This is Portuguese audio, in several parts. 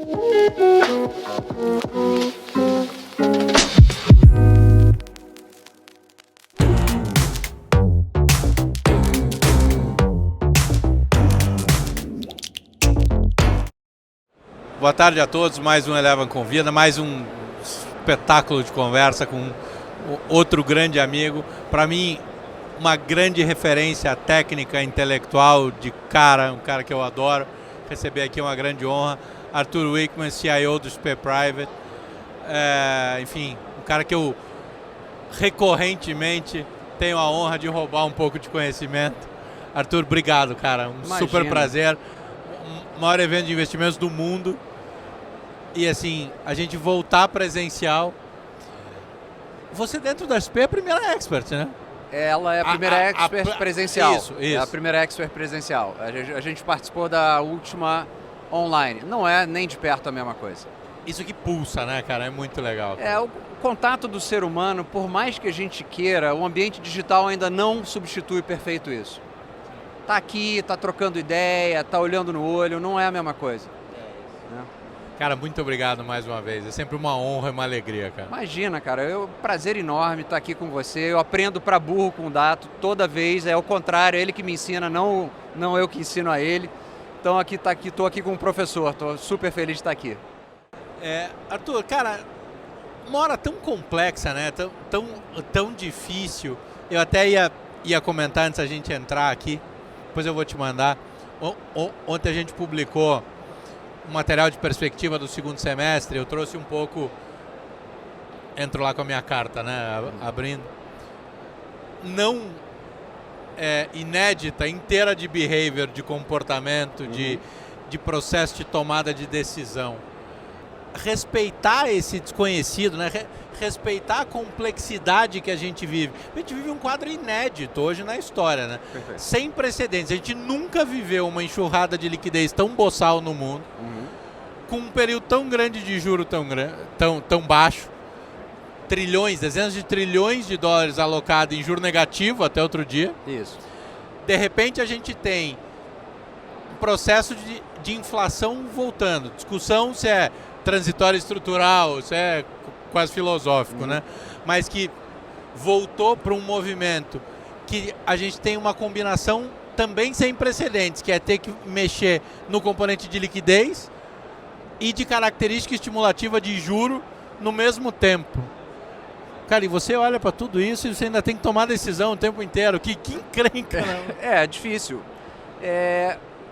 Boa tarde a todos, mais um Eleven Convida, mais um espetáculo de conversa com outro grande amigo. Para mim, uma grande referência técnica, intelectual, de cara, um cara que eu adoro. Receber aqui é uma grande honra. Arthur Wickman, CIO do SP Private. Enfim, um cara que eu recorrentemente tenho a honra de roubar um pouco de conhecimento. Arthur, obrigado, cara. Super prazer. O maior evento de investimentos do mundo. E assim, a gente voltar presencial. Você dentro da SP é a primeira expert, né? Ela é a primeira expert presencial. Isso. É a primeira expert presencial. A gente participou da última online. Não é nem de perto a mesma coisa. Isso que pulsa, né, cara? É muito legal. O contato do ser humano, por mais que a gente queira, o ambiente digital ainda não substitui perfeito isso. Tá aqui, tá trocando ideia, tá olhando no olho, não é a mesma coisa. Né? Cara, muito obrigado mais uma vez. É sempre uma honra e uma alegria, cara. Imagina, cara. É um prazer enorme estar aqui com você. Eu aprendo pra burro com o Dato toda vez. É o contrário, é ele que me ensina, não eu que ensino a ele. Então tô aqui com o professor. Tô super feliz de estar aqui. Arthur, cara, uma hora tão complexa, né? Tão difícil. Eu até ia comentar antes da gente entrar aqui. Depois eu vou te mandar. Ontem a gente publicou um material de perspectiva do segundo semestre. Eu trouxe um pouco, entro lá com a minha carta, né, abrindo, não inédita, inteira de behavior, de comportamento, de processo de tomada de decisão. Respeitar esse desconhecido, né, respeitar a complexidade que a gente vive. A gente vive um quadro inédito hoje na história, né? Perfeito. Sem precedentes. A gente nunca viveu uma enxurrada de liquidez tão boçal no mundo, com um período tão grande de juro tão baixo, dezenas de trilhões de dólares alocados em juro negativo até outro dia. Isso. De repente a gente tem um processo de inflação voltando. Discussão se é transitório estrutural, se é quase filosófico, né? Mas que voltou para um movimento que a gente tem uma combinação também sem precedentes, que é ter que mexer no componente de liquidez e de característica estimulativa de juro no mesmo tempo. Cara, e você olha para tudo isso e você ainda tem que tomar decisão o tempo inteiro. Que encrenca, né? É difícil.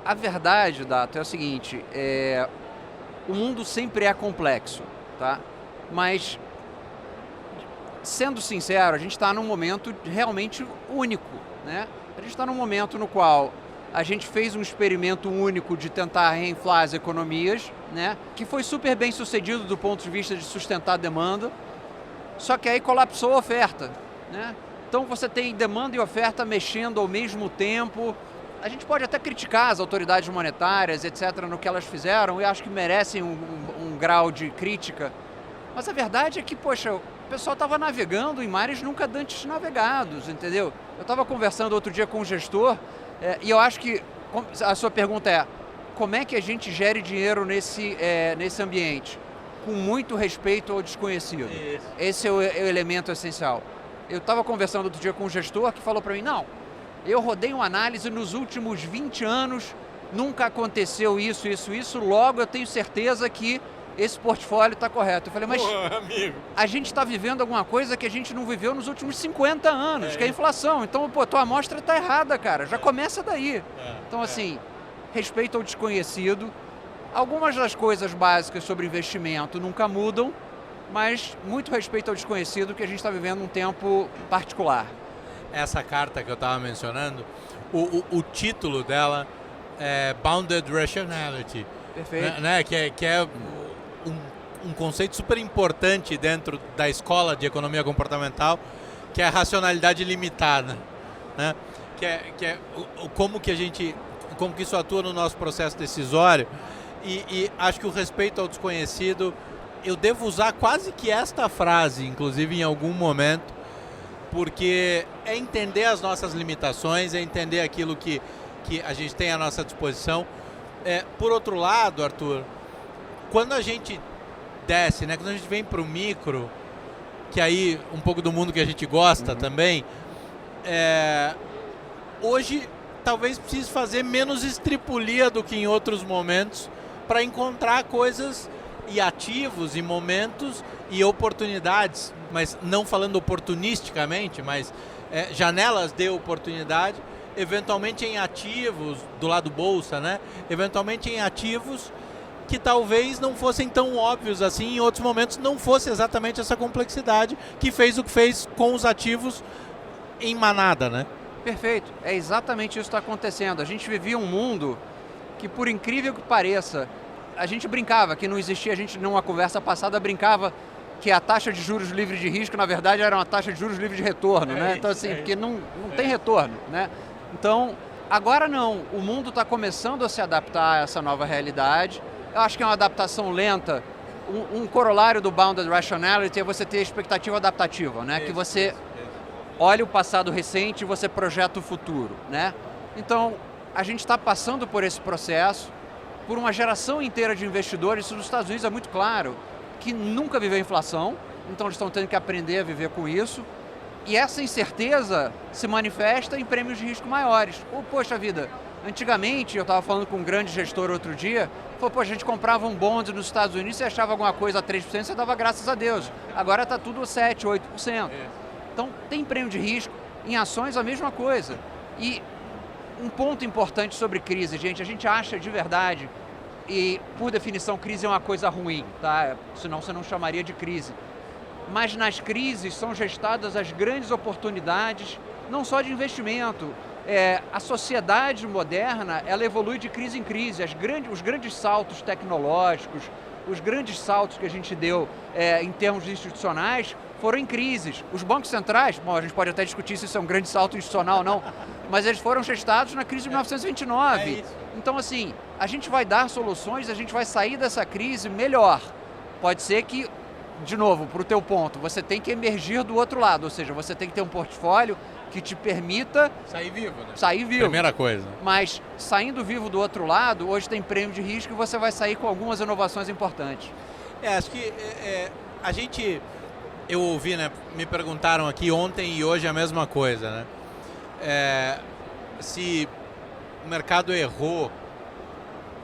A verdade, Dato, é o seguinte, o mundo sempre é complexo, tá? Mas, sendo sincero, a gente está num momento realmente único, né? A gente está num momento no qual a gente fez um experimento único de tentar reinflar as economias, né? Que foi super bem sucedido do ponto de vista de sustentar a demanda, só que aí colapsou a oferta, né? Então você tem demanda e oferta mexendo ao mesmo tempo. A gente pode até criticar as autoridades monetárias, etc., no que elas fizeram, e acho que merecem um grau de crítica. Mas a verdade é que, poxa, o pessoal estava navegando em mares nunca antes navegados, entendeu? Eu estava conversando outro dia com um gestor, e eu acho que a sua pergunta é: como é que a gente gere dinheiro nesse ambiente? Com muito respeito ao desconhecido. Isso. Esse é o elemento essencial. Eu estava conversando outro dia com um gestor que falou para mim: não, eu rodei uma análise nos últimos 20 anos, nunca aconteceu isso, logo eu tenho certeza que esse portfólio está correto. Eu falei, mas amigo, a gente está vivendo alguma coisa que a gente não viveu nos últimos 50 anos, que é a inflação. Então, tua amostra está errada, cara. Já começa daí. Então, assim, respeito ao desconhecido. Algumas das coisas básicas sobre investimento nunca mudam, mas muito respeito ao desconhecido, que a gente está vivendo um tempo particular. Essa carta que eu estava mencionando, o título dela é Bounded Rationality. Perfeito. Né? Que é um conceito super importante dentro da escola de economia comportamental, que é a racionalidade limitada, né? Como que isso atua no nosso processo decisório. E acho que o respeito ao desconhecido, eu devo usar quase que esta frase, inclusive em algum momento, porque é entender as nossas limitações, é entender aquilo que a gente tem à nossa disposição. Por outro lado, Arthur, quando a gente desce, né? Quando a gente vem para o micro, que aí um pouco do mundo que a gente gosta também, hoje talvez precise fazer menos estripulia do que em outros momentos para encontrar coisas e ativos e momentos e oportunidades, mas não falando oportunisticamente, mas janelas de oportunidade, eventualmente em ativos, do lado bolsa, né? Eventualmente em ativos que talvez não fossem tão óbvios assim, em outros momentos não fosse exatamente essa complexidade que fez o que fez com os ativos em manada, né? Perfeito, é exatamente isso que está acontecendo. A gente vivia um mundo que, por incrível que pareça, a gente brincava, que não existia, a gente numa conversa passada brincava que a taxa de juros livre de risco, na verdade, era uma taxa de juros livre de retorno, né? Então, assim, porque não tem retorno, né? Então, agora não, o mundo está começando a se adaptar a essa nova realidade. Eu acho que é uma adaptação lenta. Um corolário do Bounded Rationality é você ter expectativa adaptativa, né? Que você olha o passado recente e você projeta o futuro, né? Então, a gente está passando por esse processo, por uma geração inteira de investidores. Isso nos Estados Unidos é muito claro, que nunca viveu inflação, então eles estão tendo que aprender a viver com isso. E essa incerteza se manifesta em prêmios de risco maiores. Poxa vida, antigamente, eu estava falando com um grande gestor outro dia, falou, poxa, a gente comprava um bond nos Estados Unidos, você achava alguma coisa a 3%, você dava graças a Deus. Agora está tudo 7%, 8%. Então, tem prêmio de risco, em ações a mesma coisa. E um ponto importante sobre crise, gente, a gente acha de verdade, e por definição crise é uma coisa ruim, tá? Senão você não chamaria de crise. Mas nas crises são gestadas as grandes oportunidades, não só de investimento. A sociedade moderna, ela evolui de crise em crise. Os grandes saltos tecnológicos, os grandes saltos que a gente deu em termos institucionais foram em crises. Os bancos centrais, bom, a gente pode até discutir se isso é um grande salto institucional ou não, mas eles foram gestados na crise de 1929. Então, assim, a gente vai dar soluções, a gente vai sair dessa crise melhor. Pode ser que, de novo, para o teu ponto, você tem que emergir do outro lado, ou seja, você tem que ter um portfólio que te permita sair vivo, né? Sair vivo. Primeira coisa. Mas saindo vivo do outro lado, hoje tem prêmio de risco e você vai sair com algumas inovações importantes. Acho que a gente, eu ouvi, né? Me perguntaram aqui ontem e hoje a mesma coisa, né? Se o mercado errou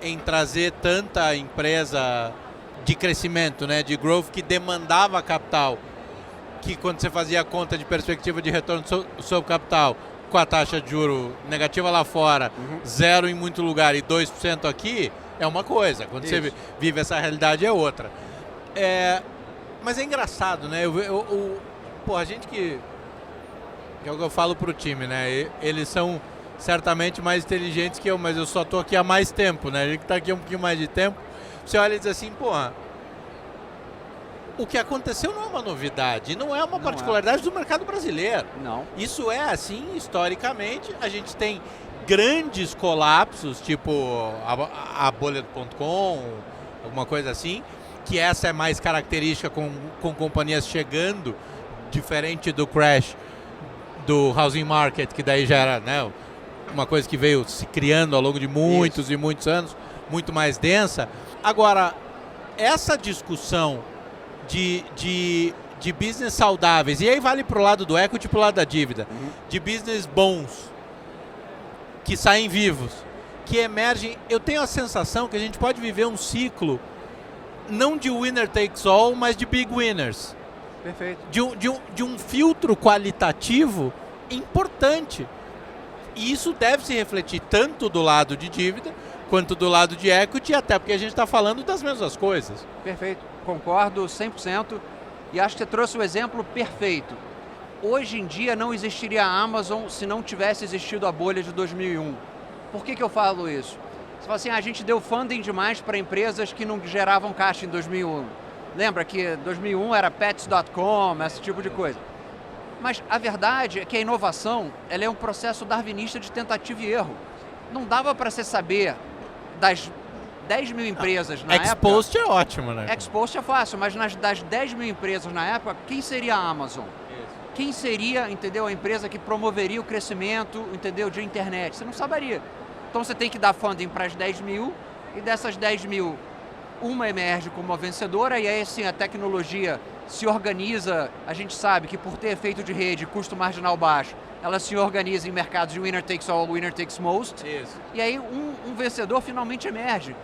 em trazer tanta empresa de crescimento, né? De growth que demandava capital, que quando você fazia a conta de perspectiva de retorno sobre capital, com a taxa de juro negativa lá fora, 0 em muito lugar e 2% aqui, é uma coisa. Quando você vive essa realidade é outra. Mas é engraçado, né? A gente que é o que eu falo pro time, né? Eles são certamente mais inteligentes que eu, mas eu só tô aqui há mais tempo, né? A gente que tá aqui um pouquinho mais de tempo, você olha e diz assim, o que aconteceu não é uma novidade, não é uma particularidade do mercado brasileiro. Não. Isso é assim, historicamente, a gente tem grandes colapsos, tipo a Bullet.com, alguma coisa assim, que essa é mais característica com companhias chegando, diferente do crash do housing market, que daí já era, né, uma coisa que veio se criando ao longo de muitos e muitos anos, muito mais densa. Agora, essa discussão de business saudáveis, e aí vale para o lado do equity e para o lado da dívida, de business bons, que saem vivos, que emergem. Eu tenho a sensação que a gente pode viver um ciclo, não de winner takes all, mas de big winners. Perfeito. De um filtro qualitativo importante. E isso deve se refletir tanto do lado de dívida, quanto do lado de equity, até porque a gente está falando das mesmas coisas. Perfeito, concordo 100%, e acho que você trouxe o exemplo perfeito. Hoje em dia não existiria a Amazon se não tivesse existido a bolha de 2001. Por que eu falo isso? Você fala assim, a gente deu funding demais para empresas que não geravam caixa em 2001. Lembra que 2001 era Pets.com, esse tipo de coisa. Mas a verdade é que a inovação ela é um processo darwinista de tentativa e erro. Não dava para você saber das 10 mil empresas na época... Expost é ótimo, né? Expost é fácil, mas das 10 mil empresas na época, quem seria a Amazon? Quem seria, entendeu, a empresa que promoveria o crescimento, entendeu, de internet? Você não saberia. Então você tem que dar funding para as 10 mil, e dessas 10 mil, uma emerge como a vencedora e aí assim a tecnologia se organiza, a gente sabe que por ter efeito de rede, custo marginal baixo, ela se organiza em mercados de winner takes all, winner takes most, Isso. e aí um vencedor finalmente emerge.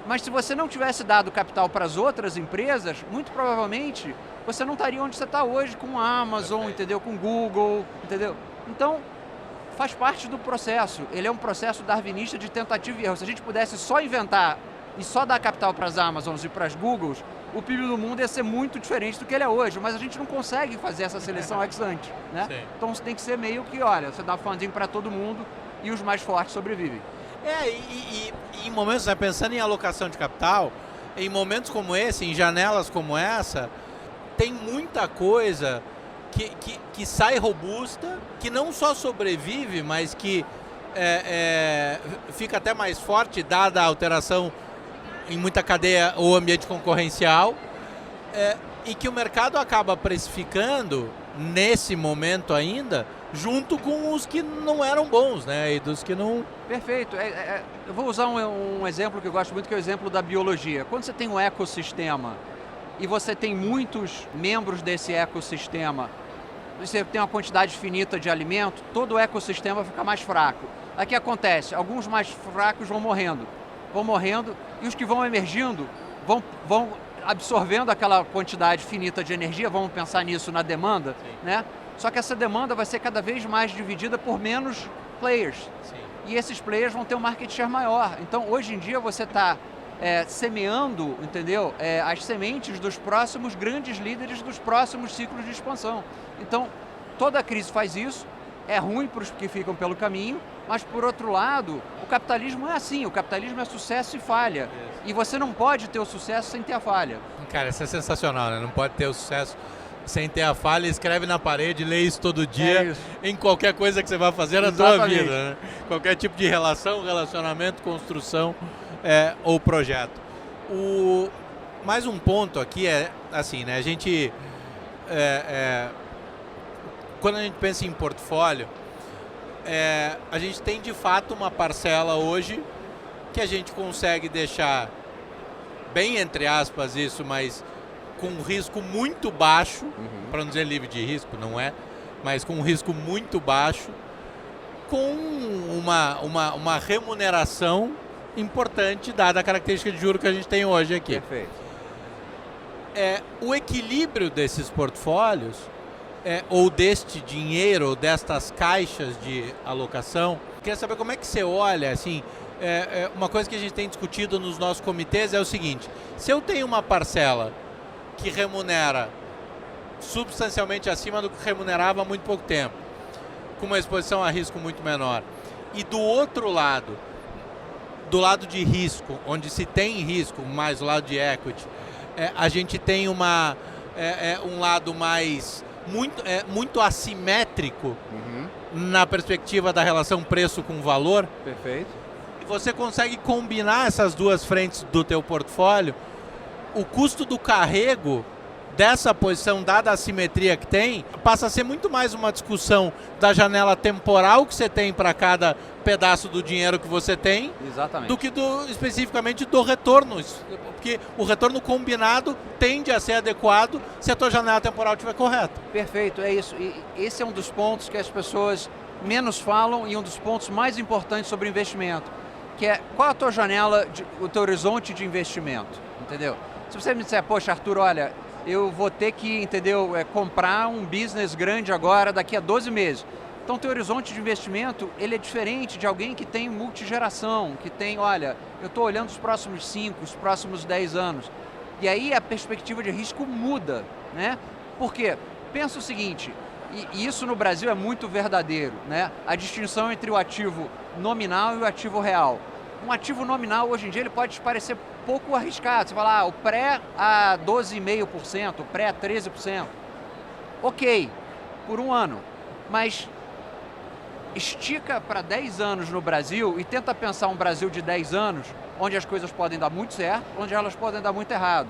Mas se você não tivesse dado capital para as outras empresas, muito provavelmente você não estaria onde você está hoje com a Amazon, Perfeito. entendeu? Com Google, entendeu? Então, faz parte do processo. Ele é um processo darwinista de tentativa e erro. Se a gente pudesse só inventar e só dar capital para as Amazons e para as Googles, o PIB do mundo ia ser muito diferente do que ele é hoje, mas a gente não consegue fazer essa seleção ex ante, né? Sim. Então você tem que ser meio que, olha, você dá funding para todo mundo e os mais fortes sobrevivem. E em momentos, né, pensando em alocação de capital, em momentos como esse, em janelas como essa, tem muita coisa que sai robusta, que não só sobrevive, mas que fica até mais forte, dada a alteração em muita cadeia ou ambiente concorrencial, e que o mercado acaba precificando, nesse momento ainda, junto com os que não eram bons, né? E dos que não... Perfeito. Eu vou usar um exemplo que eu gosto muito, que é o exemplo da biologia. Quando você tem um ecossistema e você tem muitos membros desse ecossistema, você tem uma quantidade finita de alimento, todo o ecossistema fica mais fraco. Aí o que acontece? Alguns mais fracos vão morrendo, e os que vão emergindo vão absorvendo aquela quantidade finita de energia, vamos pensar nisso na demanda, né? Só que essa demanda vai ser cada vez mais dividida por menos players. Sim. E esses players vão ter um market share maior. Então, hoje em dia, você está semeando, entendeu? As sementes dos próximos grandes líderes dos próximos ciclos de expansão. Então, toda a crise faz isso. É ruim para os que ficam pelo caminho, mas, por outro lado, o capitalismo é assim. O capitalismo é sucesso e falha. Isso. E você não pode ter o sucesso sem ter a falha. Cara, isso é sensacional, né? Não pode ter o sucesso sem ter a falha. Escreve na parede, lê isso todo dia, isso. em qualquer coisa que você vai fazer na tua Exatamente. vida, né? Qualquer tipo de relação, relacionamento, construção ou projeto. Mais um ponto aqui é assim, né? A gente... quando a gente pensa em portfólio, a gente tem de fato uma parcela hoje que a gente consegue deixar bem entre aspas isso, mas com um risco muito baixo, para não dizer livre de risco, não é, mas com um risco muito baixo, com uma remuneração importante, dada a característica de juro que a gente tem hoje aqui. Perfeito. O equilíbrio desses portfólios, ou deste dinheiro, ou destas caixas de alocação, queria saber como é que você olha, assim, uma coisa que a gente tem discutido nos nossos comitês é o seguinte: se eu tenho uma parcela que remunera substancialmente acima do que remunerava há muito pouco tempo, com uma exposição a risco muito menor, e do outro lado, do lado de risco, onde se tem risco, mais o lado de equity, a gente tem um lado mais muito assimétrico na perspectiva da relação preço com valor. Perfeito. E você consegue combinar essas duas frentes do teu portfólio, o custo do carrego dessa posição, dada a assimetria que tem, passa a ser muito mais uma discussão da janela temporal que você tem para cada pedaço do dinheiro que você tem. Exatamente. Do que especificamente do retorno, porque o retorno combinado tende a ser adequado se a tua janela temporal estiver correta. Perfeito, é isso. E esse é um dos pontos que as pessoas menos falam e um dos pontos mais importantes sobre investimento, que é qual a tua janela, o teu horizonte de investimento, entendeu? Se você me disser, poxa, Arthur, olha, eu vou ter que, entendeu, comprar um business grande agora, daqui a 12 meses. Então, teu horizonte de investimento, ele é diferente de alguém que tem multigeração, que tem, olha, eu estou olhando os próximos 5, os próximos 10 anos. E aí a perspectiva de risco muda, né? Por quê? Pensa o seguinte, e isso no Brasil é muito verdadeiro, né? A distinção entre o ativo nominal e o ativo real. Um ativo nominal, hoje em dia, ele pode parecer pouco arriscado. Você fala, o pré a 12,5%, o pré a 13%. Ok, por um ano. Mas estica para 10 anos no Brasil e tenta pensar um Brasil de 10 anos, onde as coisas podem dar muito certo, onde elas podem dar muito errado.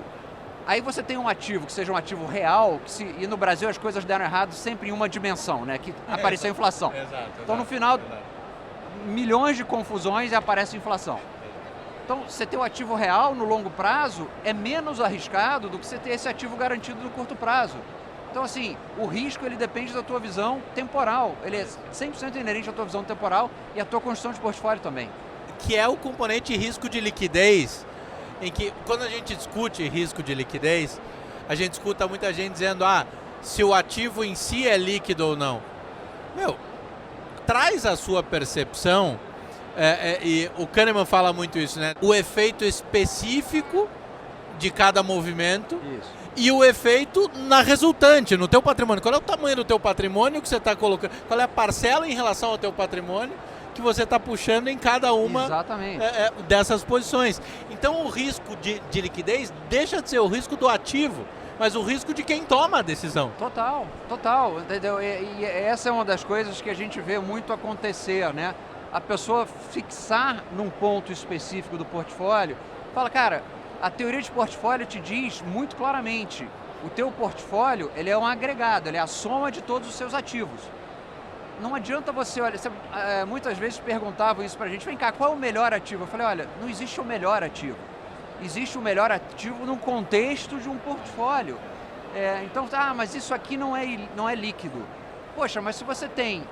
Aí você tem um ativo que seja um ativo real, e no Brasil as coisas deram errado sempre em uma dimensão, né? Que apareceu a inflação. Exato. Então no final, milhões de confusões e aparece inflação. Então, você ter o ativo real no longo prazo é menos arriscado do que você ter esse ativo garantido no curto prazo. Então, assim, o risco ele depende da tua visão temporal. Ele é 100% inerente à tua visão temporal e à tua construção de portfólio também. Que é o componente risco de liquidez, em que quando a gente discute risco de liquidez, a gente escuta muita gente dizendo, se o ativo em si é líquido ou não. Traz a sua percepção, e o Kahneman fala muito isso, né? O efeito específico de cada movimento. Isso. E o efeito na resultante, no teu patrimônio. Qual é o tamanho do teu patrimônio que você está colocando? Qual é a parcela em relação ao teu patrimônio que você está puxando em cada uma dessas posições? Então o risco de liquidez deixa de ser o risco do ativo, mas o risco de quem toma a decisão. Total, entendeu? E essa é uma das coisas que a gente vê muito acontecer, né? A pessoa fixar num ponto específico do portfólio, fala, cara, a teoria de portfólio te diz muito claramente, o teu portfólio ele é um agregado, ele é a soma de todos os seus ativos. Não adianta você, olha, muitas vezes perguntavam isso pra gente, vem cá, qual é o melhor ativo? Eu falei, olha, não existe o melhor ativo. Existe o melhor ativo no contexto de um portfólio. Então, mas isso aqui não é líquido. Poxa, mas se você tem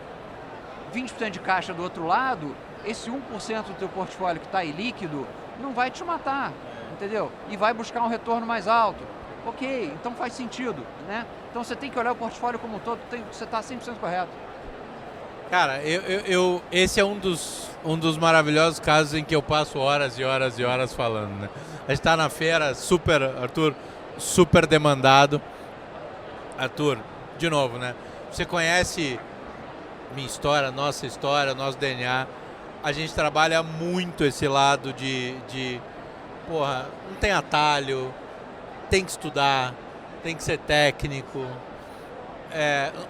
20% de caixa do outro lado, esse 1% do teu portfólio que está ilíquido não vai te matar, entendeu? E vai buscar um retorno mais alto. Ok, então faz sentido, né? Então você tem que olhar o portfólio como um todo, você está 100% correto. Cara, esse é um dos maravilhosos casos em que eu passo horas e horas e horas falando, né? A gente está na feira, Arthur, super demandado. Arthur, de novo, né? Você conhece minha história, nosso DNA. A gente trabalha muito esse lado porra, não tem atalho, tem que estudar, tem que ser técnico.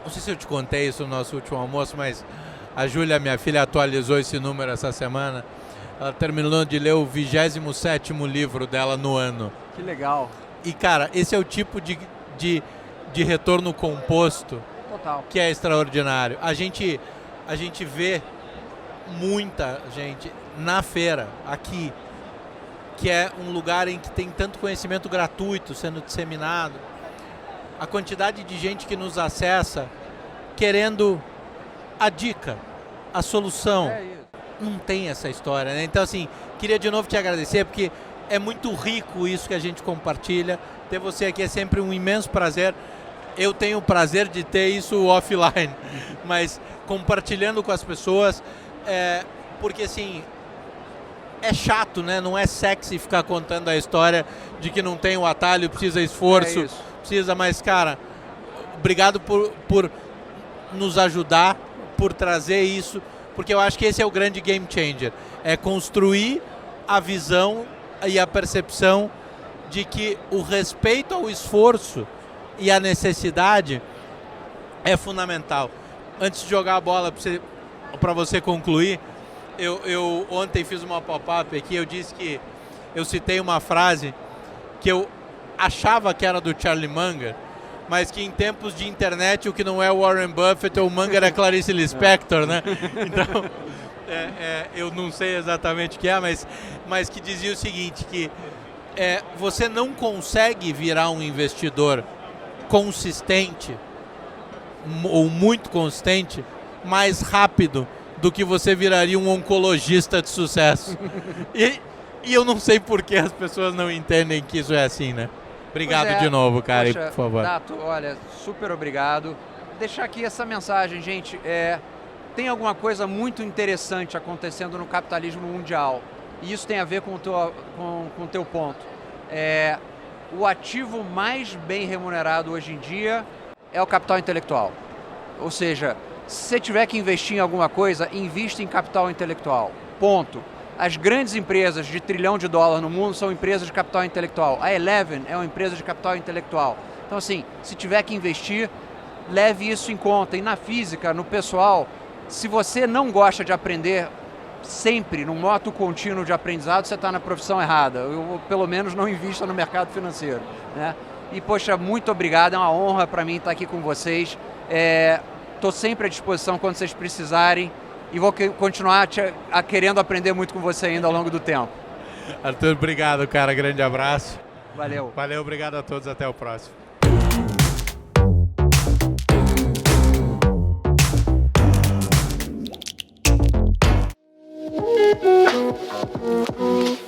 Não sei se eu te contei isso no nosso último almoço, mas a Júlia, minha filha, atualizou esse número essa semana. Ela terminou de ler o 27º livro dela no ano. Que legal. E, cara, esse é o tipo de retorno composto. Total. Que é extraordinário. A gente vê muita gente na feira, aqui, que é um lugar em que tem tanto conhecimento gratuito sendo disseminado. A quantidade de gente que nos acessa querendo a dica, a solução. Não tem essa história, né? Então, assim, queria de novo te agradecer, porque é muito rico isso que a gente compartilha. Ter você aqui é sempre um imenso prazer. Eu tenho o prazer de ter isso offline, mas compartilhando com as pessoas, porque assim, é chato, né? Não é sexy ficar contando a história de que não tem o atalho, precisa esforço, precisa, mas cara, obrigado por nos ajudar, por trazer isso, porque eu acho que esse é o grande game changer, é construir a visão e a percepção de que o respeito ao esforço e a necessidade é fundamental. Antes de jogar a bola para você concluir, eu ontem fiz uma pop-up aqui, eu disse que eu citei uma frase que eu achava que era do Charlie Munger, mas que em tempos de internet o que não é o Warren Buffett ou o Munger é Clarice Lispector, né? Então, eu não sei exatamente o que é, mas que dizia o seguinte, que você não consegue virar um investidor consistente ou muito consistente mais rápido do que você viraria um oncologista de sucesso. E eu não sei por que as pessoas não entendem que isso é assim, né? Obrigado de novo, cara, poxa, por favor. Dato, olha, super obrigado. Deixar aqui essa mensagem, gente. Tem alguma coisa muito interessante acontecendo no capitalismo mundial. E isso tem a ver com o teu ponto. O ativo mais bem remunerado hoje em dia é o capital intelectual. Ou seja, se você tiver que investir em alguma coisa, invista em capital intelectual. Ponto. As grandes empresas de $1 trilhão no mundo são empresas de capital intelectual. A Eleven é uma empresa de capital intelectual. Então, assim, se tiver que investir, leve isso em conta. E na física, no pessoal, se você não gosta de aprender sempre num modo contínuo de aprendizado, você está na profissão errada. Eu, pelo menos, não invista no mercado financeiro, né? E, poxa, muito obrigado. É uma honra para mim estar aqui com vocês. Estou sempre à disposição quando vocês precisarem. E vou continuar querendo aprender muito com você ainda ao longo do tempo. Arthur, obrigado, cara. Grande abraço. Valeu. Valeu, obrigado a todos. Até o próximo. Thank you.